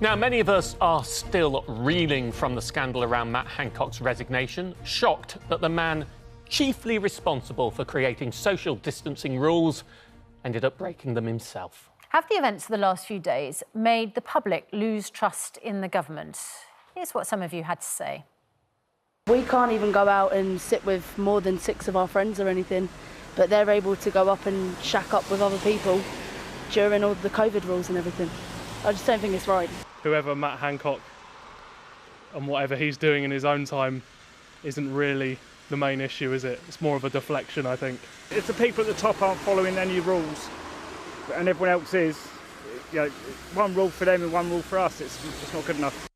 Now, many of us are still reeling from the scandal around Matt Hancock's resignation, shocked that the man chiefly responsible for creating social distancing rules ended up breaking them himself. Have the events of the last few days made the public lose trust in the government? Here's what some of you had to say. We can't even go out and sit with more than 6 of our friends or anything, but they're able to go up and shack up with other people during all the COVID rules and everything. I just don't think it's right. Whoever Matt Hancock and whatever he's doing in his own time isn't really the main issue, is it? It's more of a deflection, I think. If the people at the top aren't following any rules and everyone else is, you know, one rule for them and one rule for us, it's not good enough.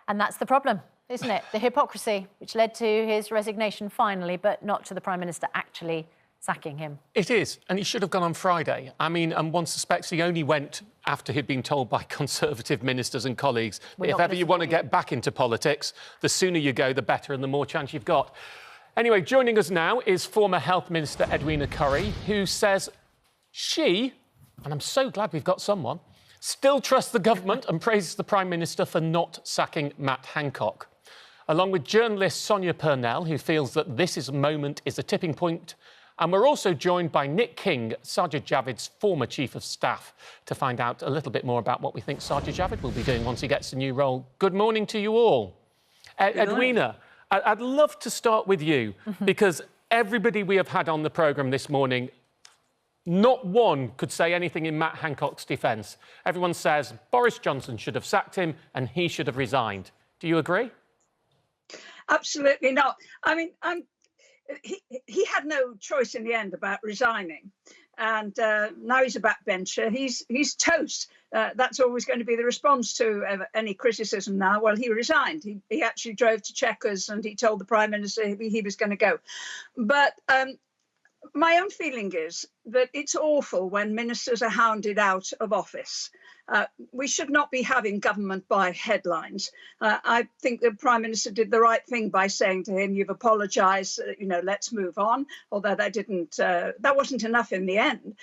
And that's the problem, isn't it? The hypocrisy, which led to his resignation finally, but not to the Prime Minister actually sacking him. It is, and he should have gone on Friday. I mean, and one suspects he only went after he'd been told by Conservative ministers and colleagues that if ever you want to get back into politics, the sooner you go, the better, and the more chance you've got. Anyway, joining us now is former Health Minister Edwina Currie, who says she, and I'm so glad we've got someone, still trusts the government and praises the Prime Minister for not sacking Matt Hancock. Along with journalist Sonia Purnell, who feels that this moment is a tipping point. And we're also joined by Nick King, Sajid Javid's former Chief of Staff, to find out a little bit more about what we think Sajid Javid will be doing once he gets a new role. Good morning to you all. Edwina, I'd love to start with you, because everybody we have had on the programme this morning, not one could say anything in Matt Hancock's defence. Everyone says Boris Johnson should have sacked him and he should have resigned. Do you agree? Absolutely not. I mean, he had no choice in the end about resigning, and now he's a backbencher. He's toast. That's always going to be the response to any criticism now. Well, he resigned. He actually drove to Chequers and he told the Prime Minister he was going to go. But my own feeling is that it's awful when ministers are hounded out of office. We should not be having government by headlines. I think the Prime Minister did the right thing by saying to him, "You've apologised, you know, let's move on." Although that wasn't enough in the end.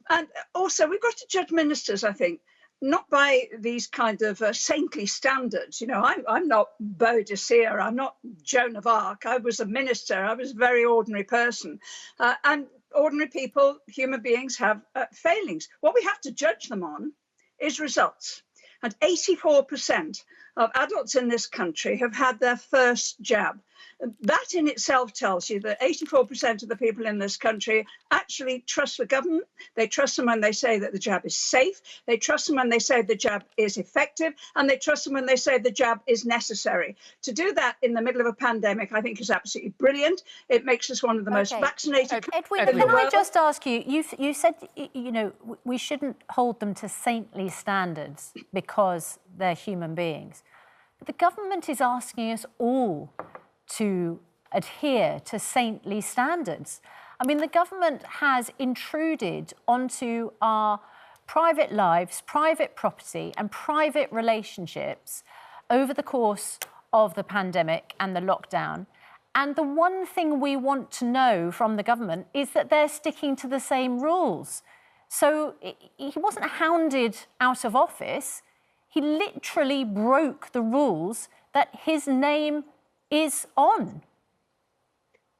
And also, we've got to judge ministers, I think, not by these kind of saintly standards. You know, I'm not Boadicea, I'm not Joan of Arc. I was a minister. I was a very ordinary person, and ordinary people, human beings, have failings. What we have to judge them on is results. And 84% of adults in this country have had their first jab. That in itself tells you that 84% of the people in this country actually trust the government. They trust them when they say that the jab is safe. They trust them when they say the jab is effective. And they trust them when they say the jab is necessary. To do that in the middle of a pandemic, I think, is absolutely brilliant. It makes us one of the most vaccinated countries in the world. Can I just ask you, you said, you know, we shouldn't hold them to saintly standards because they're human beings. But the government is asking us all to adhere to saintly standards. I mean, the government has intruded onto our private lives, private property and private relationships over the course of the pandemic and the lockdown. And the one thing we want to know from the government is that they're sticking to the same rules. So he wasn't hounded out of office. He literally broke the rules that his name is on.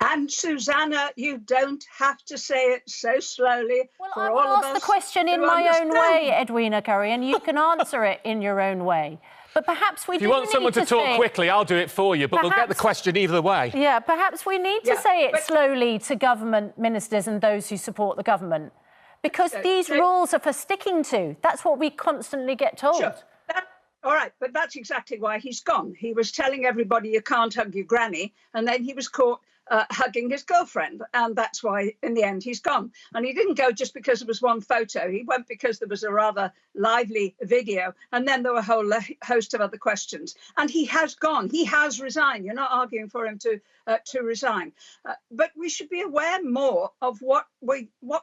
And Susanna, you don't have to say it so slowly. Well, I will ask the question in my own way, Edwina Currie, and you can answer it in your own way. But perhaps we do. If you want someone to talk quickly, I'll do it for you, but we'll get the question either way. Yeah, perhaps we need to say it slowly to government ministers and those who support the government, because these rules are for sticking to. That's what we constantly get told. Sure. All right, but that's exactly why he's gone. He was telling everybody you can't hug your granny, and then he was caught hugging his girlfriend, and that's why, in the end, he's gone. And he didn't go just because there was one photo. He went because there was a rather lively video, and then there were a whole host of other questions. And he has gone. He has resigned. You're not arguing for him to resign. But we should be aware more of what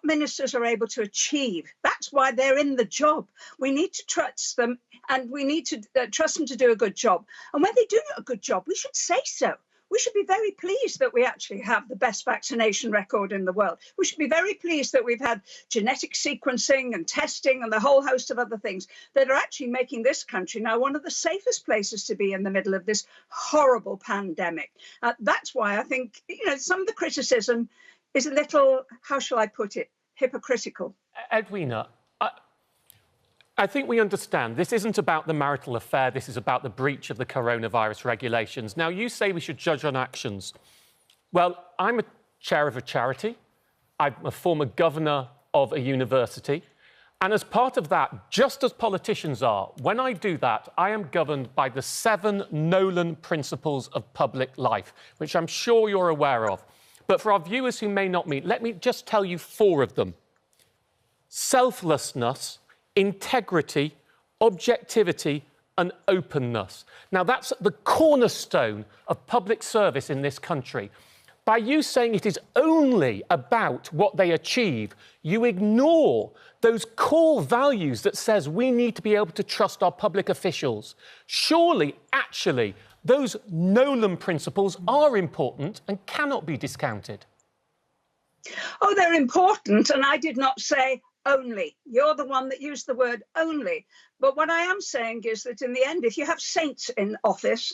ministers are able to achieve. That's why they're in the job. We need to trust them, and we need to trust them to do a good job. And when they do a good job, we should say so. We should be very pleased that we actually have the best vaccination record in the world. We should be very pleased that we've had genetic sequencing and testing and the whole host of other things that are actually making this country now one of the safest places to be in the middle of this horrible pandemic. That's why I think, some of the criticism is a little, how shall I put it, hypocritical. Edwina, I think we understand this isn't about the marital affair, this is about the breach of the coronavirus regulations. Now, you say we should judge on actions. Well, I'm a chair of a charity, I'm a former governor of a university, and as part of that, just as politicians are, when I do that, I am governed by the 7 Nolan principles of public life, which I'm sure you're aware of. But for our viewers who may not meet, let me just tell you 4 of them. Selflessness, integrity, objectivity, and openness. Now, that's the cornerstone of public service in this country. By you saying it is only about what they achieve, you ignore those core values that says we need to be able to trust our public officials. Surely, actually, those Nolan principles are important and cannot be discounted. Oh, they're important, and I did not say only. You're the one that used the word only. But what I am saying is that in the end, if you have saints in office,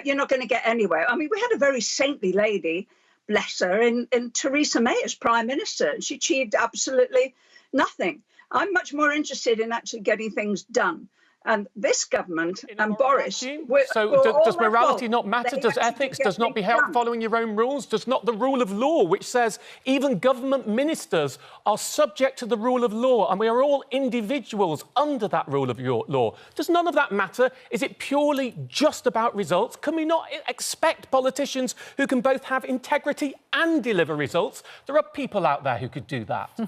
you're not going to get anywhere. I mean, we had a very saintly lady, bless her, in Theresa May as Prime Minister, and she achieved absolutely nothing. I'm much more interested in actually getting things done. And this government and Boris... So does morality not matter? Does ethics not be held following your own rules? Does not the rule of law, which says even government ministers are subject to the rule of law and we are all individuals under that rule of law? Does none of that matter? Is it purely just about results? Can we not expect politicians who can both have integrity and deliver results? There are people out there who could do that.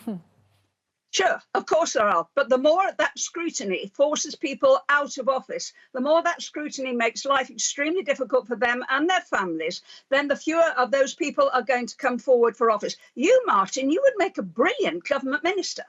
Sure, of course there are. But the more that scrutiny forces people out of office, the more that scrutiny makes life extremely difficult for them and their families, then the fewer of those people are going to come forward for office. You, Martin, you would make a brilliant government minister.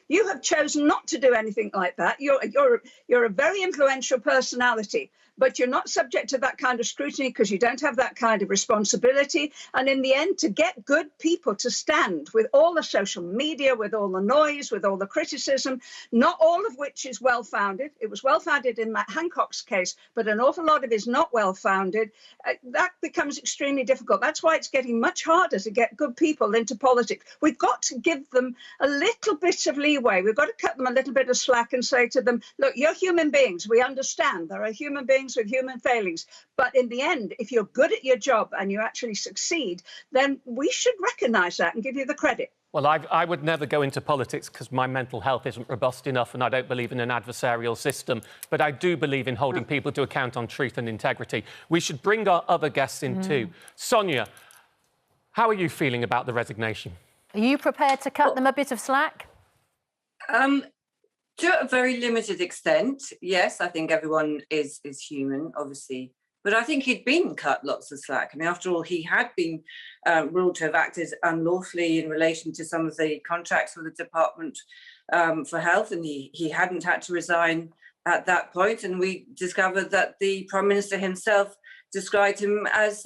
You have chosen not to do anything like that. You're a very influential personality, but you're not subject to that kind of scrutiny because you don't have that kind of responsibility. And in the end, to get good people to stand with all the social media, with all the noise, with all the criticism, not all of which is well-founded. It was well-founded in Matt Hancock's case, but an awful lot of it is not well-founded. That becomes extremely difficult. That's why it's getting much harder to get good people into politics. We've got to give them a little bit of leeway. We've got to cut them a little bit of slack and say to them, look, you're human beings. We understand there are human beings with human failings. But in the end, if you're good at your job and you actually succeed, then we should recognise that and give you the credit. Well, I would never go into politics because my mental health isn't robust enough and I don't believe in an adversarial system. But I do believe in holding people to account on truth and integrity. We should bring our other guests in too. Sonia, how are you feeling about the resignation? Are you prepared to cut them a bit of slack? To a very limited extent, yes. I think everyone is human, obviously. But I think he'd been cut lots of slack. I mean, after all, he had been ruled to have acted unlawfully in relation to some of the contracts with the Department for Health, and he hadn't had to resign at that point. And we discovered that the Prime Minister himself described him as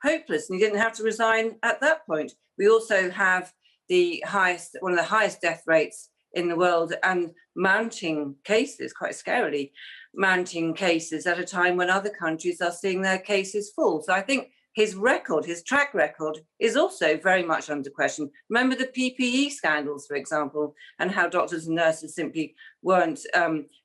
hopeless, and he didn't have to resign at that point. We also have one of the highest death rates in the world and mounting cases, quite scarily, mounting cases at a time when other countries are seeing their cases fall. So I think his track record is also very much under question. Remember the PPE scandals, for example, and how doctors and nurses simply weren't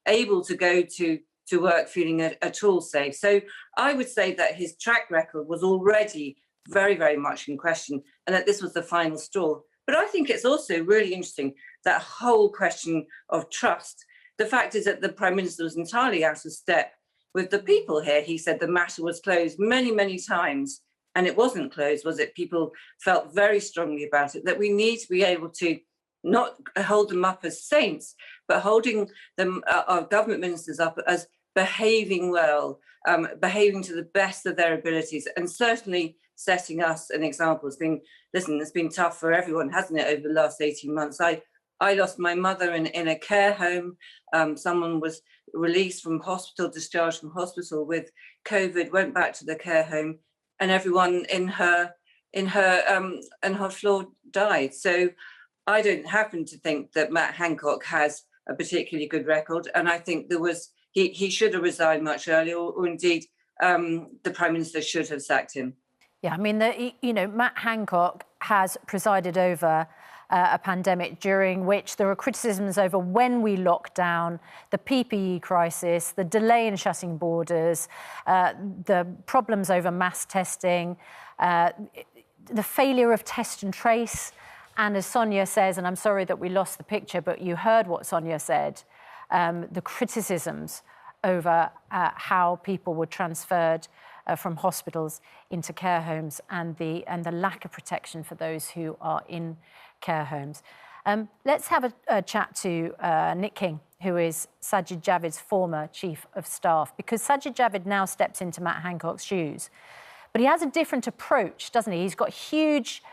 able to go to work feeling at all safe. So I would say that his track record was already very, very much in question and that this was the final straw. But I think it's also really interesting, that whole question of trust. The fact is that the Prime Minister was entirely out of step with the people here. He said the matter was closed many, many times, and it wasn't closed, was it? People felt very strongly about it, that we need to be able to not hold them up as saints, but holding them, our government ministers up as behaving well, behaving to the best of their abilities, and certainly setting us an example. It's been tough for everyone, hasn't it, over the last 18 months? I lost my mother in a care home. Someone was released from hospital, discharged from hospital with COVID, went back to the care home, everyone in her floor died. So I don't happen to think that Matt Hancock has a particularly good record, and I think he should have resigned much earlier, or indeed the Prime Minister should have sacked him. Yeah, I mean, Matt Hancock has presided over a pandemic during which there are criticisms over when we locked down, the PPE crisis, the delay in shutting borders, the problems over mass testing, the failure of test and trace. And as Sonia says, and I'm sorry that we lost the picture, but you heard what Sonia said, the criticisms over how people were transferred from hospitals into care homes and the lack of protection for those who are in care homes. Let's have a chat to Nick King, who is Sajid Javid's former Chief of Staff, because Sajid Javid now steps into Matt Hancock's shoes. But he has a different approach, doesn't he? He's got huge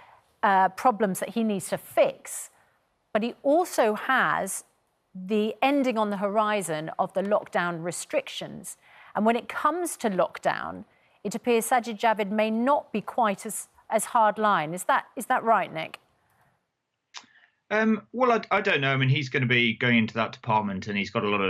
problems that he needs to fix, but he also has the ending on the horizon of the lockdown restrictions. And when it comes to lockdown, it appears Sajid Javid may not be quite as hard line. Is that right, Nick? Well, I don't know. I mean, he's going to be going into that department, and he's got a lot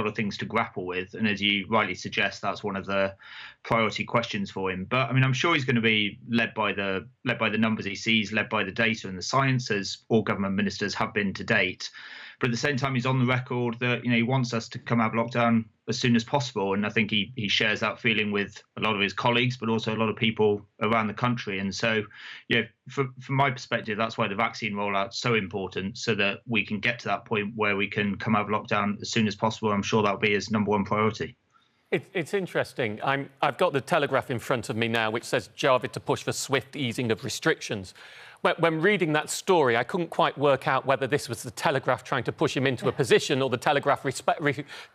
of things to grapple with. And as you rightly suggest, that's one of the priority questions for him. But I mean, I'm sure he's going to be led by the numbers he sees, led by the data and the science, as all government ministers have been to date. But at the same time, he's on the record that he wants us to come out of lockdown as soon as possible. And I think he shares that feeling with a lot of his colleagues, but also a lot of people around the country. And so, from my perspective, that's why the vaccine rollout is so important, so that we can get to that point where we can come out of lockdown as soon as possible. I'm sure that'll be his number one priority. It's interesting. I've got the Telegraph in front of me now, which says Javid to push for swift easing of restrictions. When reading that story, I couldn't quite work out whether this was the Telegraph trying to push him into a position or the Telegraph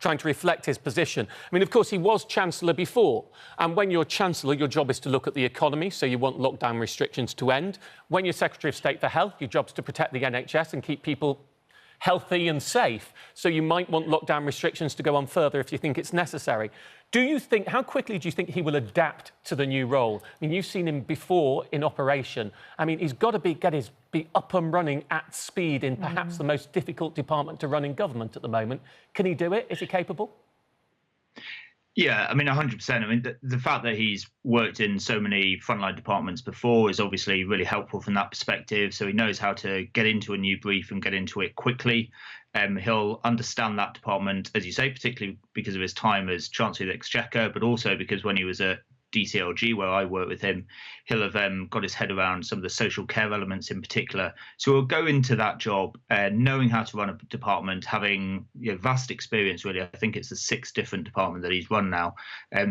trying to reflect his position. I mean, of course, he was Chancellor before. And when you're Chancellor, your job is to look at the economy, so you want lockdown restrictions to end. When you're Secretary of State for Health, your job is to protect the NHS and keep people healthy and safe. So you might want lockdown restrictions to go on further if you think it's necessary. How quickly do you think he will adapt to the new role? I mean, you've seen him before in operation. I mean, he's got to be up and running at speed in perhaps the most difficult department to run in government at the moment. Can he do it? Is he capable? Yeah, I mean, 100%. I mean, the fact that he's worked in so many frontline departments before is obviously really helpful from that perspective. So he knows how to get into a new brief and get into it quickly. He'll understand that department, as you say, particularly because of his time as Chancellor of the Exchequer, but also because when he was at DCLG, where I work with him, he'll have got his head around some of the social care elements in particular. So he'll go into that job knowing how to run a department, having vast experience, really. I think it's the 6 different departments that he's run now.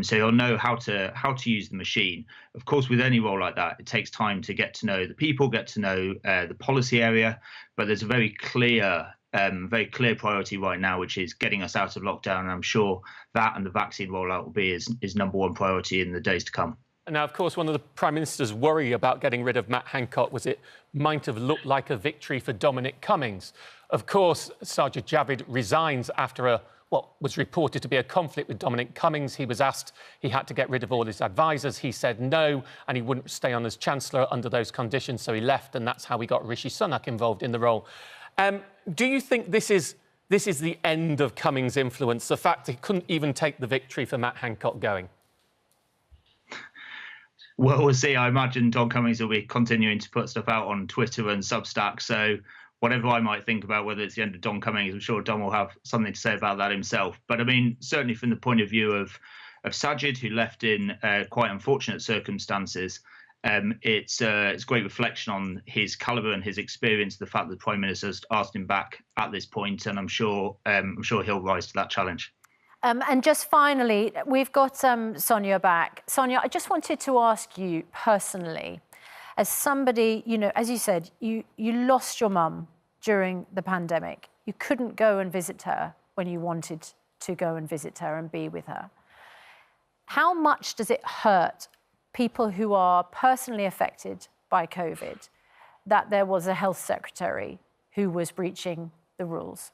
So he'll know how to use the machine. Of course, with any role like that, it takes time to get to know the people, get to know the policy area. But there's a very clear priority right now, which is getting us out of lockdown. And I'm sure that and the vaccine rollout will be his number one priority in the days to come. Now, of course, one of the Prime Minister's worry about getting rid of Matt Hancock was it might have looked like a victory for Dominic Cummings. Of course, Sajid Javid resigns after what was reported to be a conflict with Dominic Cummings. He was asked he had to get rid of all his advisers. He said no, and he wouldn't stay on as Chancellor under those conditions, so he left, and that's how we got Rishi Sunak involved in the role. Do you think this is the end of Cummings' influence, the fact he couldn't even take the victory for Matt Hancock going? Well, we'll see. I imagine Don Cummings will be continuing to put stuff out on Twitter and Substack. So whatever I might think about whether it's the end of Don Cummings, I'm sure Don will have something to say about that himself. But I mean, certainly from the point of view of Sajid, who left in quite unfortunate circumstances, it's a great reflection on his calibre and his experience, the fact that the Prime Minister's asked him back at this point, and I'm sure he'll rise to that challenge. And just finally, we've got Sonia back. Sonia, I just wanted to ask you personally, as somebody, as you said, you lost your mum during the pandemic. You couldn't go and visit her when you wanted to go and visit her and be with her. How much does it hurt people who are personally affected by COVID that there was a health secretary who was breaching the rules?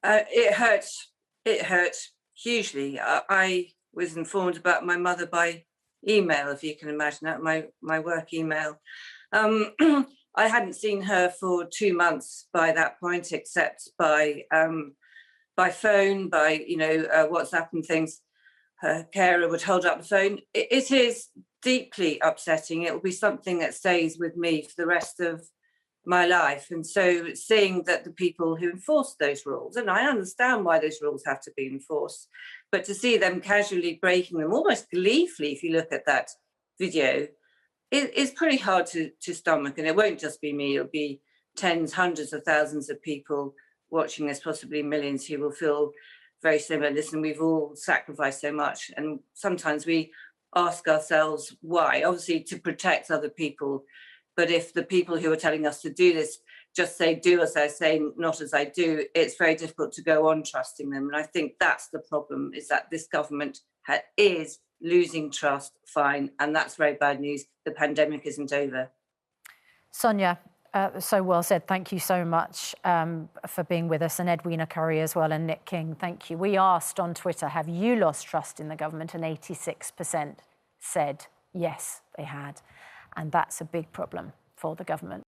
It hurts. It hurts hugely. I was informed about my mother by email, if you can imagine that, my work email. I hadn't seen her for 2 months by that point, except by phone, by WhatsApp and things. Her carer would hold up the phone. It is deeply upsetting. It will be something that stays with me for the rest of my life. And so seeing that the people who enforce those rules, and I understand why those rules have to be enforced, but to see them casually breaking them, almost gleefully, if you look at that video, it's pretty hard to stomach. And it won't just be me, it'll be tens, hundreds of thousands of people watching this, possibly millions, who will feel very similar. Listen, we've all sacrificed so much, and sometimes we ask ourselves why, obviously to protect other people. But if the people who are telling us to do this just say, do as I say, not as I do, it's very difficult to go on trusting them. And I think that's the problem, is that this government is losing trust, fine, and that's very bad news. The pandemic isn't over. Sonia, so well said. Thank you so much for being with us, and Edwina Currie as well, and Nick King, thank you. We asked on Twitter, have you lost trust in the government? And 86% said yes, they had. And that's a big problem for the government.